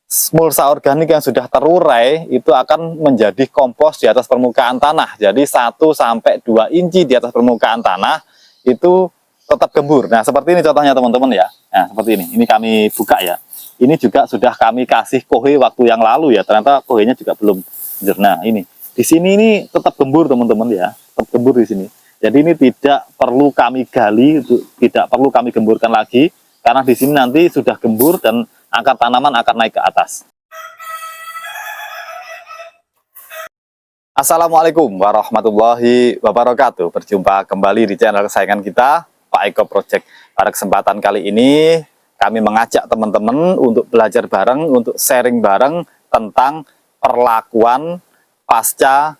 mulsa organik yang sudah terurai itu akan menjadi kompos di atas permukaan tanah. Jadi 1-2 inci di atas permukaan tanah itu tetap gembur. Nah, seperti ini contohnya teman-teman ya. Nah, seperti ini. Ini kami buka ya. Ini juga sudah kami kasih kohe waktu yang lalu ya. Ternyata kohenya juga belum. Nah, ini. Di sini ini tetap gembur teman-teman ya. Tetap gembur di sini. Jadi ini tidak perlu kami gali, tidak perlu kami gemburkan lagi. Karena di sini nanti sudah gembur dan akar tanaman akan naik ke atas. Assalamualaikum warahmatullahi wabarakatuh. Berjumpa kembali di channel kesayangan kita, Pak Eko Project. Pada kesempatan kali ini, kami mengajak teman-teman untuk belajar bareng, untuk sharing bareng tentang perlakuan pasca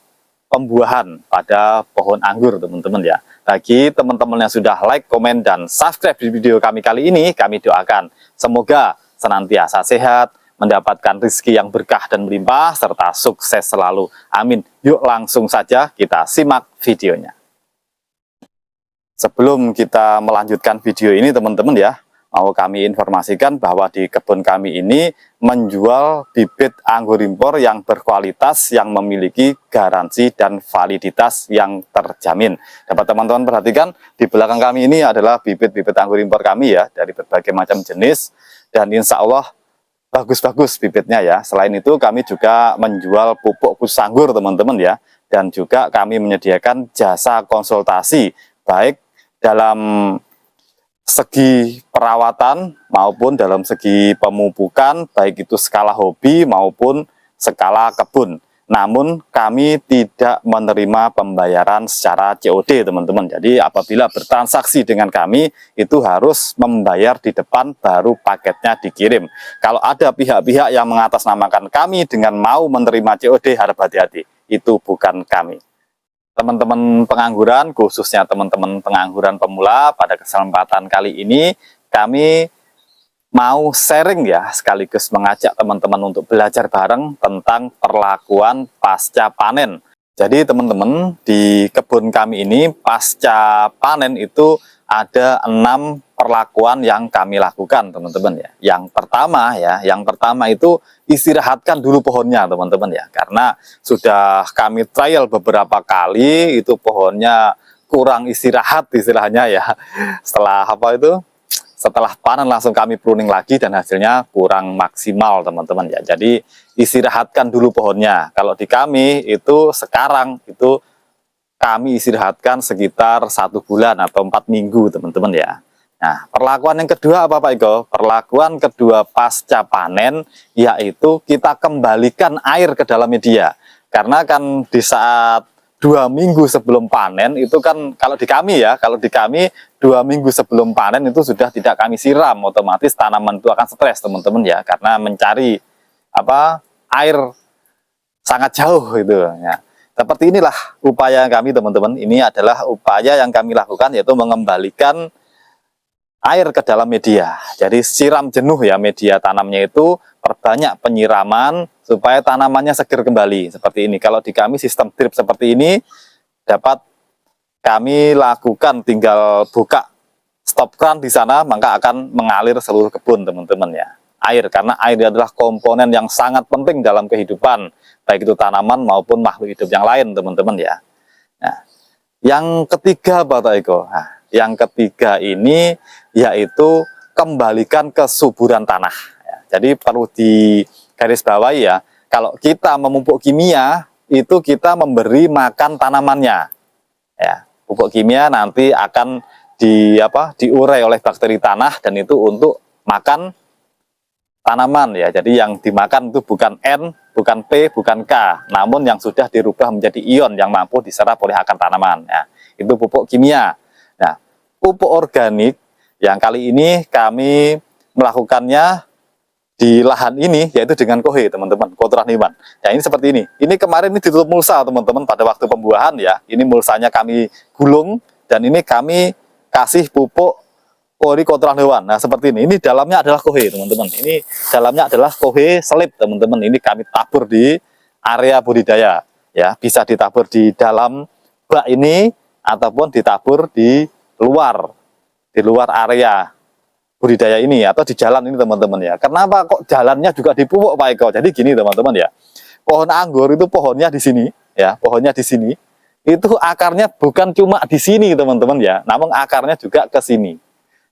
pembuahan pada pohon anggur, teman-teman ya. Bagi teman-teman yang sudah like, komen, dan subscribe di video kami kali ini, kami doakan semoga senantiasa sehat, mendapatkan rezeki yang berkah dan melimpah, serta sukses selalu. Amin. Yuk langsung saja kita simak videonya. Sebelum kita melanjutkan video ini teman-teman ya, mau kami informasikan bahwa di kebun kami ini menjual bibit anggur impor yang berkualitas, yang memiliki garansi dan validitas yang terjamin. Dapat teman-teman perhatikan, di belakang kami ini adalah bibit-bibit anggur impor kami ya, dari berbagai macam jenis, dan insya Allah bagus-bagus bibitnya ya. Selain itu kami juga menjual pupuk khusus anggur teman-teman ya, dan juga kami menyediakan jasa konsultasi baik dalam segi perawatan maupun dalam segi pemupukan, baik itu skala hobi maupun skala kebun. Namun kami tidak menerima pembayaran secara COD teman-teman. Jadi apabila bertransaksi dengan kami itu harus membayar di depan baru paketnya dikirim. Kalau ada pihak-pihak yang mengatasnamakan kami dengan mau menerima COD, harap hati-hati. Itu bukan kami. Teman-teman pengangguran, khususnya teman-teman pengangguran pemula, pada kesempatan kali ini kami mau sharing ya, sekaligus mengajak teman-teman untuk belajar bareng tentang perlakuan pasca panen. Jadi teman-teman, di kebun kami ini pasca panen itu ada 6 perlakuan yang kami lakukan teman-teman ya. Yang pertama itu istirahatkan dulu pohonnya teman-teman ya. Karena sudah kami trial beberapa kali, itu pohonnya kurang istirahat istilahnya ya. Setelah panen langsung kami pruning lagi dan hasilnya kurang maksimal teman-teman ya. Jadi istirahatkan dulu pohonnya. Kalau di kami itu sekarang itu kami istirahatkan sekitar 1 bulan atau 4 minggu teman-teman ya. Nah, perlakuan yang kedua apa Pak Eko? Perlakuan kedua pasca panen yaitu kita kembalikan air ke dalam media. Karena kan di saat 2 minggu sebelum panen itu kan kalau di kami 2 minggu sebelum panen itu sudah tidak kami siram, otomatis tanaman itu akan stres teman-teman ya, karena mencari air sangat jauh itu ya. Seperti inilah upaya kami teman-teman. Ini adalah upaya yang kami lakukan, yaitu mengembalikan air ke dalam media. Jadi siram jenuh ya media tanamnya itu, perbanyak penyiraman supaya tanamannya seger kembali. Seperti ini. Kalau di kami sistem drip seperti ini dapat kami lakukan, tinggal buka stop keran di sana, maka akan mengalir seluruh kebun teman-teman ya. Air, karena air adalah komponen yang sangat penting dalam kehidupan, baik itu tanaman maupun makhluk hidup yang lain teman-teman ya. Nah, yang ketiga Bapak Eko, yang ketiga ini yaitu kembalikan kesuburan tanah ya. Jadi perlu digarisbawahi ya, kalau kita memupuk kimia itu kita memberi makan tanamannya ya. Pupuk kimia nanti akan diurai oleh bakteri tanah, dan itu untuk makan tanaman ya. Jadi yang dimakan itu bukan N, bukan P, bukan K, namun yang sudah dirubah menjadi ion yang mampu diserap oleh akar tanaman ya. Itu pupuk kimia. Nah, pupuk organik yang kali ini kami melakukannya di lahan ini yaitu dengan kohe teman-teman, kotoran hewan. Ya ini seperti ini. Ini kemarin ini ditutup mulsa teman-teman pada waktu pembuahan ya. Ini mulsanya kami gulung dan ini kami kasih pupuk kori kotoran hewan. Nah seperti ini. Ini dalamnya adalah kohe teman-teman. Ini dalamnya adalah kohe selip teman-teman. Ini kami tabur di area budidaya ya. Bisa ditabur di dalam bak ini ataupun ditabur di luar area budidaya ini atau di jalan ini teman-teman ya. Kenapa kok jalannya juga dipupuk Pak Eko? Jadi gini teman-teman ya, pohon anggur itu pohonnya di sini ya, pohonnya di sini. Itu akarnya bukan cuma di sini teman-teman ya, namun akarnya juga ke sini.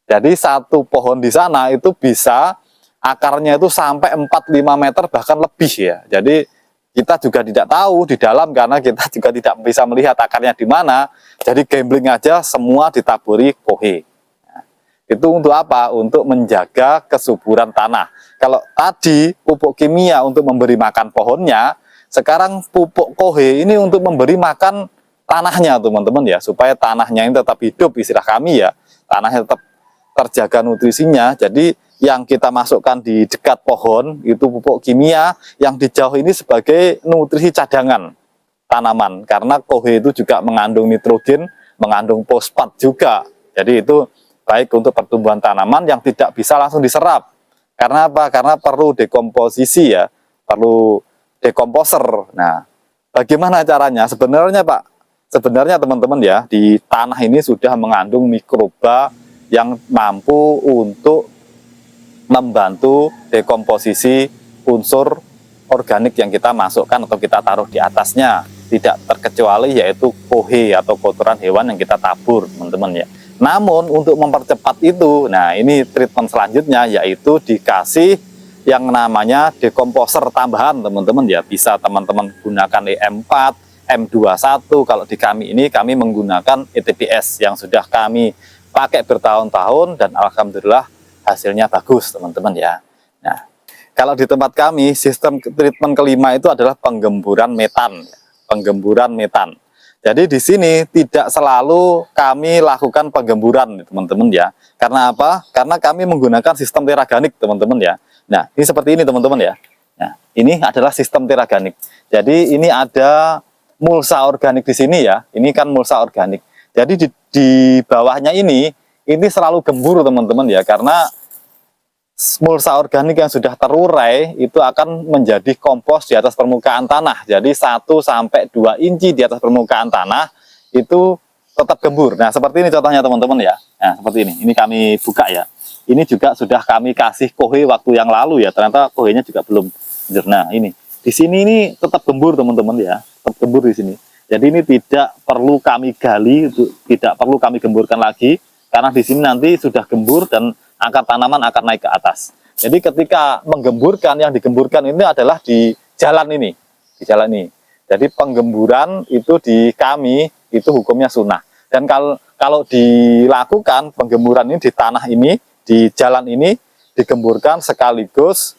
Jadi satu pohon di sana itu bisa akarnya itu sampai 4-5 meter bahkan lebih ya. Jadi kita juga tidak tahu di dalam karena kita juga tidak bisa melihat akarnya di mana. Jadi gambling aja semua ditaburi kohe. Itu untuk apa? Untuk menjaga kesuburan tanah. Kalau tadi pupuk kimia untuk memberi makan pohonnya, sekarang pupuk kohe ini untuk memberi makan tanahnya teman-teman ya, supaya tanahnya ini tetap hidup, istilah kami ya, tanahnya tetap terjaga nutrisinya. Jadi yang kita masukkan di dekat pohon itu pupuk kimia, yang di jauh ini sebagai nutrisi cadangan tanaman, karena kohe itu juga mengandung nitrogen, mengandung fosfat juga. Jadi itu baik untuk pertumbuhan tanaman yang tidak bisa langsung diserap. Karena apa? Karena perlu dekomposisi ya, perlu dekomposer. Nah, bagaimana caranya? Sebenarnya Pak, sebenarnya teman-teman ya, di tanah ini sudah mengandung mikroba yang mampu untuk membantu dekomposisi unsur organik yang kita masukkan atau kita taruh di atasnya. Tidak terkecuali yaitu kohe atau kotoran hewan yang kita tabur teman-teman ya. Namun untuk mempercepat itu, nah ini treatment selanjutnya yaitu dikasih yang namanya dekomposer tambahan teman-teman ya. Bisa teman-teman gunakan EM4, M21, kalau di kami ini kami menggunakan ETBS yang sudah kami pakai bertahun-tahun dan alhamdulillah hasilnya bagus teman-teman ya. Nah, kalau di tempat kami sistem treatment kelima itu adalah penggemburan metan, penggemburan metan. Jadi di sini tidak selalu kami lakukan penggemburan teman-teman ya. Karena apa? Karena kami menggunakan sistem teraganik teman-teman ya. Nah, ini seperti ini teman-teman ya. Nah, ini adalah sistem teraganik. Jadi ini ada mulsa organik di sini ya. Ini kan mulsa organik. Jadi di bawahnya ini selalu gembur teman-teman ya, karena mulsa organik yang sudah terurai itu akan menjadi kompos di atas permukaan tanah. Jadi 1-2 inci di atas permukaan tanah itu tetap gembur. Nah, seperti ini contohnya teman-teman ya. Nah, seperti ini. Ini kami buka ya. Ini juga sudah kami kasih kohe waktu yang lalu ya. Ternyata kohenya juga belum. Nah, ini. Di sini ini tetap gembur teman-teman ya. Tetap gembur di sini. Jadi ini tidak perlu kami gali, tidak perlu kami gemburkan lagi. Karena di sini nanti sudah gembur dan akar tanaman akan naik ke atas. Jadi ketika menggemburkan, yang digemburkan ini adalah di jalan ini, di jalan ini. Jadi penggemburan itu di kami itu hukumnya sunnah. Dan kalau dilakukan penggemburan ini di tanah ini, di jalan ini digemburkan sekaligus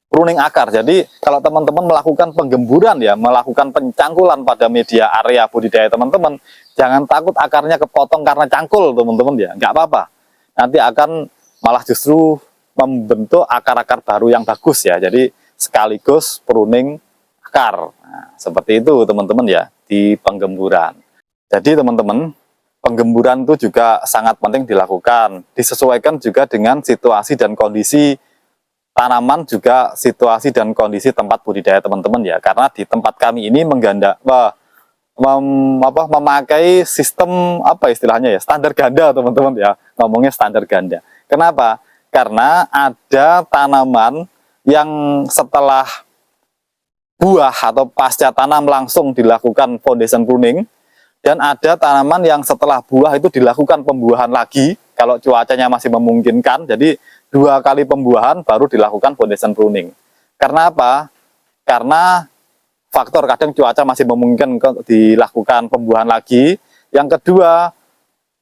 pruning akar. Jadi kalau teman-teman melakukan penggemburan ya, melakukan pencangkulan pada media area budidaya teman-teman, jangan takut akarnya kepotong karena cangkul teman-teman ya, nggak apa-apa. Nanti akan malah justru membentuk akar-akar baru yang bagus ya. Jadi sekaligus pruning akar. Nah, seperti itu teman-teman ya di penggemburan. Jadi teman-teman, penggemburan itu juga sangat penting dilakukan. Disesuaikan juga dengan situasi dan kondisi tanaman, juga situasi dan kondisi tempat budidaya teman-teman ya. Karena di tempat kami ini memakai sistem apa istilahnya ya, standar ganda teman-teman ya, ngomongnya standar ganda. Kenapa? Karena ada tanaman yang setelah buah atau pasca tanam langsung dilakukan foundation pruning, dan ada tanaman yang setelah buah itu dilakukan pembuahan lagi kalau cuacanya masih memungkinkan. Jadi 2 kali pembuahan baru dilakukan foundation pruning. Karena apa? Karena faktor kadang cuaca masih memungkinkan dilakukan pembuahan lagi. Yang kedua,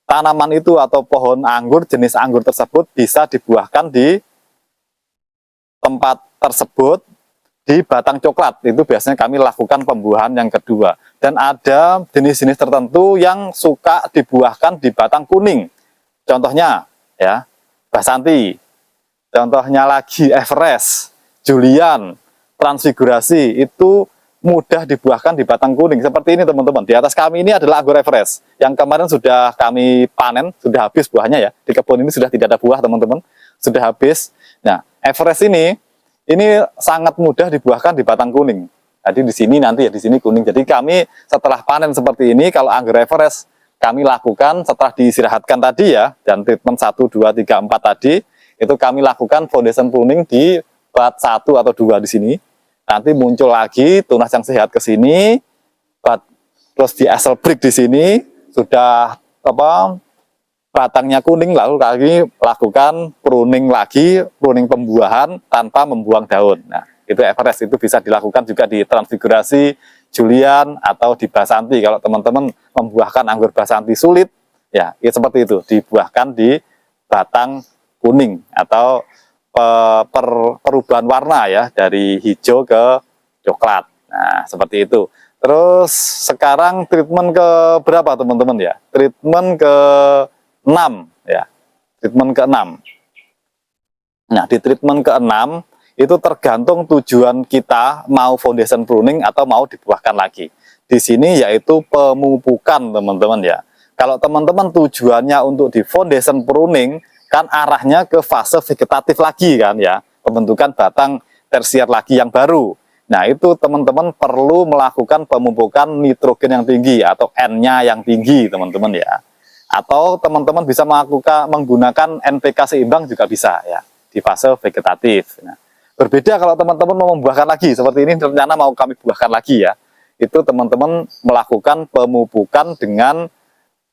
tanaman itu atau pohon anggur, jenis anggur tersebut bisa dibuahkan di tempat tersebut di batang coklat. Itu biasanya kami lakukan pembuahan yang kedua. Dan ada jenis-jenis tertentu yang suka dibuahkan di batang kuning. Contohnya ya, Basanti. Contohnya lagi Everest, Julian, Transfigurasi, itu mudah dibuahkan di batang kuning. Seperti ini teman-teman. Di atas kami ini adalah anggur Everest. Yang kemarin sudah kami panen, sudah habis buahnya ya. Di kebun ini sudah tidak ada buah teman-teman. Sudah habis. Nah, Everest ini sangat mudah dibuahkan di batang kuning. Jadi di sini nanti ya, di sini kuning. Jadi kami setelah panen seperti ini, kalau anggur Everest kami lakukan setelah diistirahatkan tadi ya, dan treatment 1, 2, 3, 4 tadi, itu kami lakukan foundation pruning di bat 1 atau 2 di sini. Nanti muncul lagi tunas yang sehat ke sini, terus di asal break di sini, sudah batangnya kuning, lalu kami lakukan pruning lagi, pruning pembuahan tanpa membuang daun. Nah, itu Everest itu bisa dilakukan juga di transfigurasi, Julian, atau di Basanti. Kalau teman-teman membuahkan anggur Basanti sulit, ya seperti itu, dibuahkan di batang kuning atau perubahan warna ya, dari hijau ke coklat. Nah, seperti itu. Terus sekarang treatment ke berapa teman-teman ya? Treatment ke 6 ya. Treatment ke 6. Nah, di treatment ke 6 itu tergantung tujuan kita mau foundation pruning atau mau dibuahkan lagi. Di sini yaitu pemupukan teman-teman ya. Kalau teman-teman tujuannya untuk di foundation pruning, kan arahnya ke fase vegetatif lagi kan ya, pembentukan batang tersier lagi yang baru. Nah, itu teman-teman perlu melakukan pemupukan nitrogen yang tinggi atau N-nya yang tinggi teman-teman ya. Atau teman-teman bisa menggunakan NPK seimbang juga bisa ya di fase vegetatif. Nah, berbeda kalau teman-teman mau membuahkan lagi, seperti ini rencana mau kami buahkan lagi ya. Itu teman-teman melakukan pemupukan dengan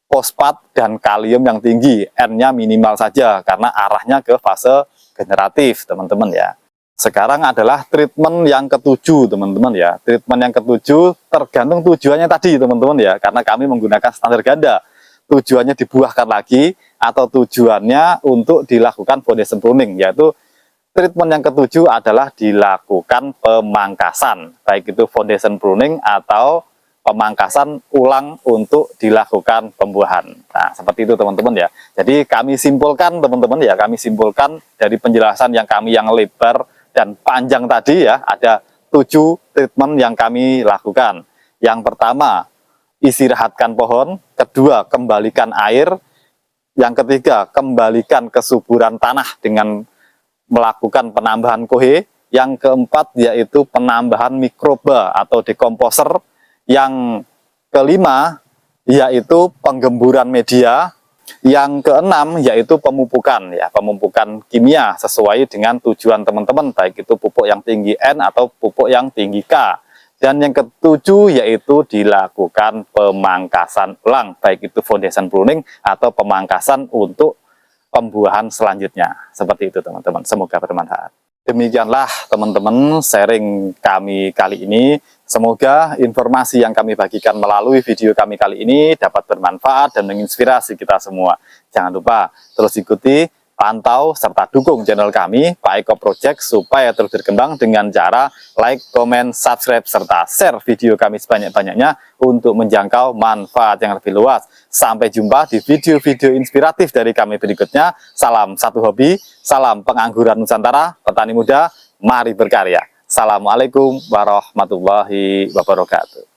fosfat dan kalium yang tinggi, N-nya minimal saja karena arahnya ke fase generatif teman-teman ya. Sekarang adalah treatment yang ketujuh teman-teman ya. Treatment yang ketujuh tergantung tujuannya tadi teman-teman ya, karena kami menggunakan standar ganda. Tujuannya dibuahkan lagi atau tujuannya untuk dilakukan foundation pruning, yaitu treatment yang ketujuh adalah dilakukan pemangkasan, baik itu foundation pruning atau pemangkasan ulang untuk dilakukan pembuahan. Nah, seperti itu teman-teman ya. Jadi kami simpulkan teman-teman ya, kami simpulkan dari penjelasan yang kami yang lebar dan panjang tadi ya, ada 7 treatment yang kami lakukan. Yang pertama, istirahatkan pohon. Kedua, kembalikan air. Yang ketiga, kembalikan kesuburan tanah dengan melakukan penambahan kohe. Yang keempat, yaitu penambahan mikroba atau dekomposer. Yang kelima, yaitu penggemburan media. Yang keenam, yaitu pemupukan ya, pemupukan kimia sesuai dengan tujuan teman-teman, baik itu pupuk yang tinggi N atau pupuk yang tinggi K. Dan yang ketujuh yaitu dilakukan pemangkasan ulang, baik itu foundation pruning atau pemangkasan untuk pembuahan selanjutnya. Seperti itu teman-teman, semoga bermanfaat. Demikianlah teman-teman sharing kami kali ini. Semoga informasi yang kami bagikan melalui video kami kali ini dapat bermanfaat dan menginspirasi kita semua. Jangan lupa terus ikuti, pantau, serta dukung channel kami, Pak Eko Project, supaya terus berkembang dengan cara like, comment, subscribe, serta share video kami sebanyak-banyaknya untuk menjangkau manfaat yang lebih luas. Sampai jumpa di video-video inspiratif dari kami berikutnya. Salam satu hobi, salam pengangguran Nusantara, petani muda, mari berkarya. Assalamualaikum warahmatullahi wabarakatuh.